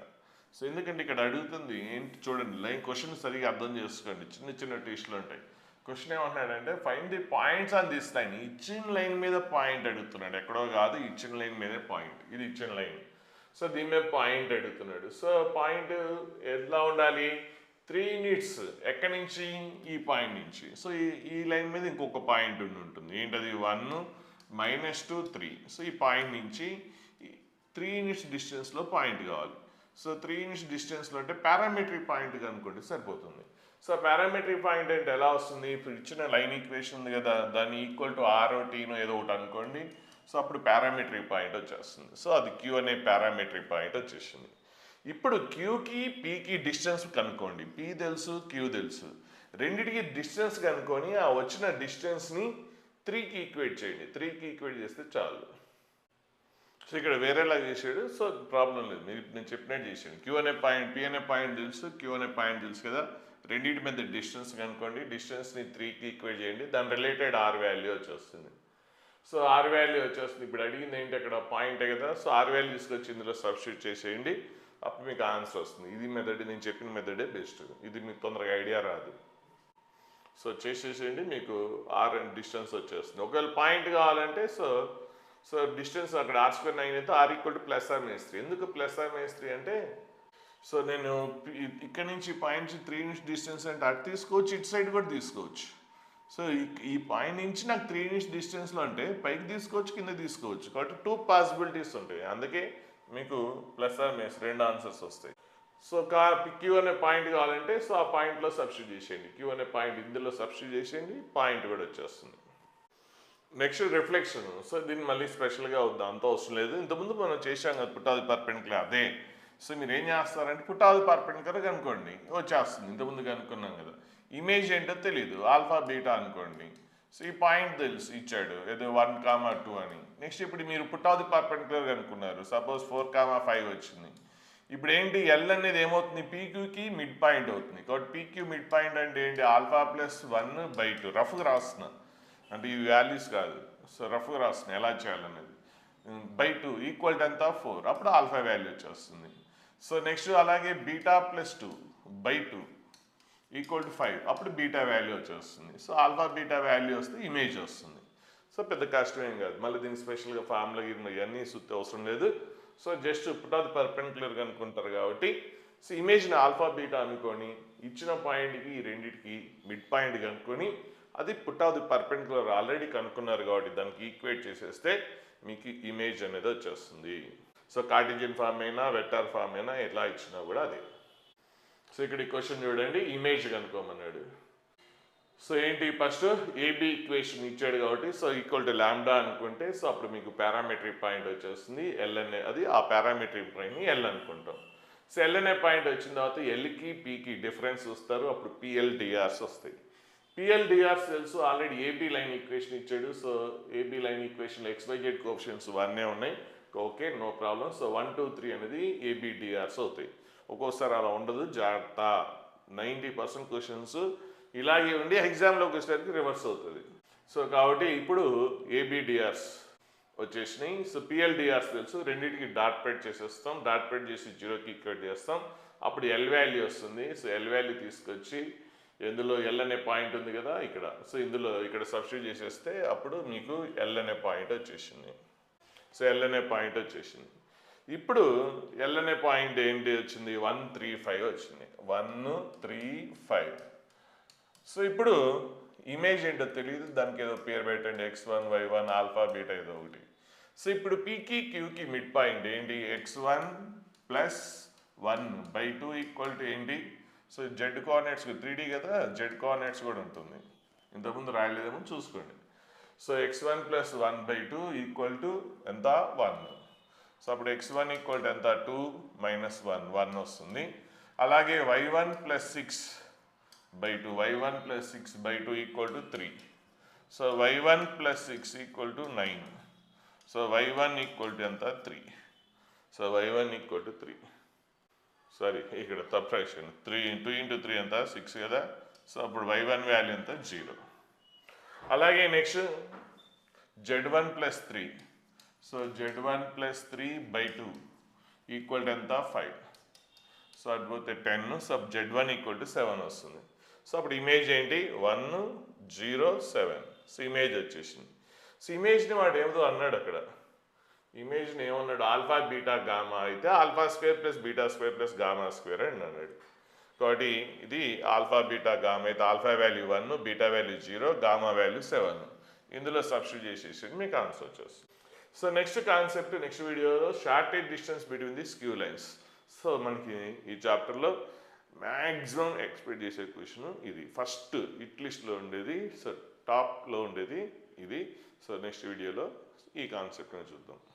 A: సో ఎందుకంటే ఇక్కడ అడుగుతుంది ఏంటి చూడండి, లైన్ క్వశ్చన్ సరిగా అర్థం చేసుకోండి, చిన్న ట్విస్టులు ఉంటాయి. క్వశ్చన్ ఏమంటున్నాడంటే find the points on this line, ఇచ్చిన లైన్ మీద పాయింట్ అడుగుతున్నాడు, ఎక్కడో కాదు, ఇచ్చిన లైన్ మీదే పాయింట్, ఇది ఇచ్చిన లైన్. సో దీని మీద పాయింట్ అడుగుతున్నాడు. సో పాయింట్ ఎలా ఉండాలి, 3 units ఎక్కడి నుంచి, ఈ పాయింట్ నుంచి. సో ఈ లైన్ మీద ఇంకొక పాయింట్ ఉంటుంది, ఏంటది 1 -2 3. సో ఈ పాయింట్ నుంచి 3 units డిస్టెన్స్లో పాయింట్ కావాలి. సో 3 units డిస్టెన్స్లో అంటే పారామెట్రిక్ పాయింట్ అనుకోండి సరిపోతుంది. సో పారామెట్రిక్ పాయింట్ అంటే ఎలా వస్తుంది, ఇప్పుడు ఇచ్చిన లైన్ ఈక్వేషన్ ఉంది కదా, దాన్ని ఈక్వల్ టు ఆర్ టీనో ఏదో ఒకటి అనుకోండి. సో అప్పుడు పారామెట్రిక్ పాయింట్ వచ్చేస్తుంది. సో అది క్యూ అనే పారామెట్రిక్ పాయింట్ వచ్చేసింది. ఇప్పుడు క్యూకి పీకి డిస్టెన్స్ కనుక్కోండి. పీ తెలుసు, క్యూ తెలుసు. రెండిటికి డిస్టెన్స్ కనుక్కొని ఆ వచ్చిన డిస్టెన్స్ని 3కి ఈక్వేట్ చేయండి. 3కి ఈక్వేట్ చేస్తే చాలు. సో ఇక్కడ వేరేలా చేసాడు, సో ప్రాబ్లం లేదు, మీరు నేను చెప్పినట్టు చేసాడు. క్యూ అనే పాయింట్, పీ అనే పాయింట్ తెలుసు, క్యూ అనే పాయింట్ తెలుసు కదా. రెండింటి మీద డిస్టెన్స్ కనుక్కోండి, డిస్టెన్స్ని 3కి ఈక్వేట్ చేయండి, దాని రిలేటెడ్ ఆర్ వాల్యూ వచ్చేస్తుంది. సో ఆర్ వాల్యూ వచ్చేస్తుంది. ఇప్పుడు అడిగింది ఏంటి, అక్కడ పాయింటే కదా, సో ఆర్ వాల్యూ తీసుకొచ్చి ఇందులో సబ్స్టిట్యూట్ చేసేయండి, అప్పుడు మీకు ఆన్సర్ వస్తుంది. ఇది మెథడ్, నేను చెప్పిన మెథడే బెస్ట్, ఇది మీకు తొందరగా ఐడియా రాదు. సో చేసేసేయండి, మీకు ఆర్ అండ్ డిస్టెన్స్ వచ్చేస్తుంది. ఒకవేళ పాయింట్ కావాలంటే సో డిస్టెన్స్ అక్కడ ఆర్ స్క్వేర్ 9 అయితే ఆర్ ఈక్వల్ టు +r-3. ఎందుకు +r-3 అంటే, సో నేను ఇక్కడ నుంచి పాయింట్ 3 నుంచి డిస్టెన్స్ అంటే అటు తీసుకోవచ్చు, ఇటు సైడ్ కూడా తీసుకోవచ్చు. సో ఈ పాయింట్ నుంచి నాకు 3 నుంచి డిస్టెన్స్లో అంటే పైకి తీసుకోవచ్చు, కింద తీసుకోవచ్చు, కాబట్టి 2 పాసిబిలిటీస్ ఉంటాయి. అందుకే మీకు +r-2 ఆన్సర్స్ వస్తాయి. సో క్యూ అనే పాయింట్ కావాలంటే సో ఆ పాయింట్లో సబ్స్టిట్యూట్ చేసేయండి, క్యూ అనే పాయింట్ ఇందులో సబ్స్టిట్యూట్ చేసేయండి, పాయింట్ కూడా వచ్చేస్తుంది. Next reflection. సో దీన్ని మళ్ళీ స్పెషల్గా వద్దాం, అంత అవసరం లేదు, ఇంతకుముందు మనం చేసాం కదా పుటాది పర్పెండిక్యులర్ అదే. సో మీరు ఏం చేస్తారంటే పుటాది పర్పెండిక్యులర్ కనుక్కోండి, వచ్చేస్తుంది, ఇంతకుముందు కనుక్కున్నాం కదా. ఇమేజ్ ఏంటో తెలియదు, ఆల్ఫా బీటా అనుకోండి. సో ఈ పాయింట్ తెలుసు, ఇచ్చాడు ఏదో 1,2 అని. నెక్స్ట్ ఇప్పుడు మీరు పుటాది పర్పెండిక్యులర్ కనుక్కున్నారు, సపోజ్ 4,5 వచ్చింది. ఇప్పుడు ఏంటి, ఎల్ అనేది ఏమవుతుంది, పీక్యూకి మిడ్ పాయింట్ అవుతుంది. కాబట్టి పీక్యూ మిడ్ పాయింట్ అంటే ఏంటి, ఆల్ఫా +1/2. రఫ్గా రాస్తున్నా, అంటే ఈ వాల్యూస్ కాదు, సో రఫ్గా రాస్తున్నా ఎలా చేయాలనేది. /2 ఈక్వల్ టు ఎంత, 4, అప్పుడు ఆల్ఫా వాల్యూ వచ్చేస్తుంది. సో నెక్స్ట్ అలాగే బీటా +2/2 ఈక్వల్ టు 5, అప్పుడు బీటా వాల్యూ వచ్చేస్తుంది. సో ఆల్ఫా బీటా వాల్యూ వస్తే ఇమేజ్ వస్తుంది. సో పెద్ద కష్టమేం కాదు, మళ్ళీ దీనికి స్పెషల్గా ఫార్ములా ఇవన్నీ సుత్తి అవసరం లేదు. సో జస్ట్ పుటాది పర్పెండిక్యులర్ అనుకుంటారు కాబట్టి, సో ఇమేజ్ని ఆల్ఫా బీటా అనుకొని ఇచ్చిన పాయింట్కి ఈ రెండింటికి మిడ్ పాయింట్ కనుక్కొని, అది పుటాది పర్పెండిక్యులర్ ఆల్రెడీ కనుక్కున్నారు కాబట్టి దానికి ఈక్వేట్ చేసేస్తే మీకు ఇమేజ్ అనేది వచ్చేస్తుంది. సో కార్టేజియన్ ఫామ్ అయినా వెక్టార్ ఫామ్ అయినా ఎట్లా ఇచ్చినా కూడా అదే. సో ఇక్కడ ఈ క్వశ్చన్ చూడండి, ఇమేజ్ కనుక్కోమన్నాడు. సో ఏంటి, ఫస్ట్ ఏబి ఈక్వేషన్ ఇచ్చాడు కాబట్టి సో ఈక్వల్ టు లాంబ్డా అనుకుంటే, సో అప్పుడు మీకు పారామెట్రిక్ పాయింట్ వచ్చేస్తుంది ఎల్ అనే, అది ఆ పారామెట్రిక్ పాయింట్ని ఎల్ అనుకుంటాం. సో ఎల్ అనే పాయింట్ వచ్చిన తర్వాత ఎల్కి పీకి డిఫరెన్స్ వస్తారు, అప్పుడు పిఎల్డిఆర్స్ వస్తాయి. పిఎల్డిఆర్స్ తెలుసు, ఆల్రెడీ ఏబి లైన్ ఈక్వేషన్ ఇచ్చాడు. సో ఏబి లైన్ ఈక్వేషన్లో XYZ కోఎఫిషియెంట్స్ 1 ఉన్నాయి, ఓకే నో ప్రాబ్లం. సో 1, 2, 3 అనేది ఏబిడిఆర్స్ అవుతాయి. ఒక్కోసారి అలా ఉండదు, జాగ్రత్త. 90% క్వశ్చన్స్ ఇలాగే ఉండి ఎగ్జామ్లోకి వచ్చేసరికి రివర్స్ అవుతుంది. సో కాబట్టి ఇప్పుడు ఏబిడిఆర్స్ వచ్చేసినాయి. సో పిఎల్డిఆర్స్ తెలుసు, రెండింటికి డాట్ ప్రెడ్ చేసేస్తాం, డాట్ ప్రెడ్ చేసి 0కి ఈక్వేట్ చేస్తాం, అప్పుడు ఎల్ వాల్యూ వస్తుంది. సో ఎల్ వాల్యూ తీసుకొచ్చి ఇందులో ఎల్ అనే పాయింట్ ఉంది కదా ఇక్కడ, సో ఇందులో ఇక్కడ సబ్స్టిట్యూట్ చేసేస్తే అప్పుడు మీకు ఎల్ అనే పాయింట్ వచ్చేసింది. సో ఎల్ అనే పాయింట్ వచ్చేసింది. ఇప్పుడు ఎల్ అనే పాయింట్ ఏంటి వచ్చింది, 1, 3, 5 వచ్చింది, 1, 3, 5. సో ఇప్పుడు ఇమేజ్ ఏంటో తెలియదు, దానికి ఏదో పేరు పెట్టండి, x1, y1, ఆల్ఫా బీటా ఏదో ఒకటి. సో ఇప్పుడు పీకి క్యూకి మిడ్ పాయింట్ ఏంటి, x1 + 1/2 ఈక్వల్ టు ఏంటి, సో జెడ్ కోఆర్డినేట్స్ 3D కదా, జెడ్ కోఆర్డినేట్స్ కూడా ఉంటుంది, ఇంతకుముందు రాయలేదేమో చూసుకోండి. సో x1 + 1/2 ఈక్వల్ టు ఎంత, 1. సో అప్పుడు x1 ఈక్వల్ టు ఎంత, 2 - 1, 1 వస్తుంది. అలాగే y1 + 6/2, y1 + 6/2 equal to 3. So y1 + 6 equal to 9. So y1 equal to ఎంత, 3. So y1 equal to 3. Sorry ఇక్కడ తప్పు రాశాను, 2 × 3 ఎంత, 6 కదా. సో అప్పుడు y1 వాల్యూ ఎంత, 0. అలాగే next z1 + 3. So z1 + 3/2 equal to ఎంత, 5. సో అది పోతే 10. సో z1 ఈక్వల్ టు 7 వస్తుంది. సో అప్పుడు ఇమేజ్ ఏంటి, 1, 0, 7. సో ఇమేజ్ వచ్చేసింది. సో ఇమేజ్ని వాడు ఏదో అన్నాడు అక్కడ, ఇమేజ్ని ఏమన్నాడు, ఆల్ఫా బీటా గామా అయితే α² + β² + γ² అని అన్నాడు. కాబట్టి ఇది ఆల్ఫా బీటా గామా అయితే alpha value 1, beta value 0, gamma value 7. ఇందులో సబ్స్టిట్యూట్ చేసేసి మీకు ఆన్సర్ వచ్చేస్తుంది. సో నెక్స్ట్ కాన్సెప్ట్ నెక్స్ట్ వీడియోలో shortest distance between the skew lines. So మనకి ఈ చాప్టర్లో మ్యాక్సిమం ఎక్స్పెక్ట్ చేసే క్వశ్చన్ ఇది, ఫస్ట్ హిట్ లిస్ట్లో ఉండేది, సో టాప్లో ఉండేది ఇది. సో నెక్స్ట్ వీడియోలో ఈ కాన్సెప్ట్ని చూద్దాం.